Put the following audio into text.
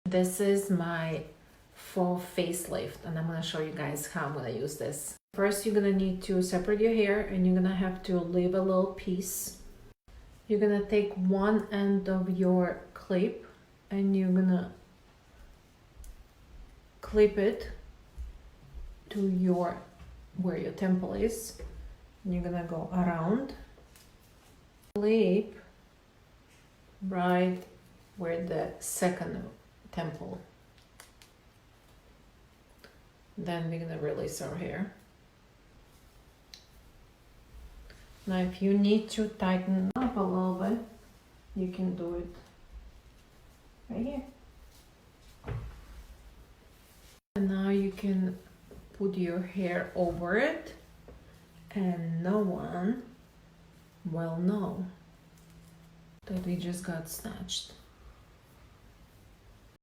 This is my faux facelift, and I'm gonna show you guys how I'm gonna use this. First, you're gonna need to separate your hair, and you're gonna have to leave a little piece. You're gonna take one end of your clip and you're gonna clip it to where your temple is. And you're gonna go around, clip right where the second temple. Then we're gonna release our hair. Now if you need to tighten up a little bit, you can do it right here. And now you can put your hair over it and no one will know that we just got snatched.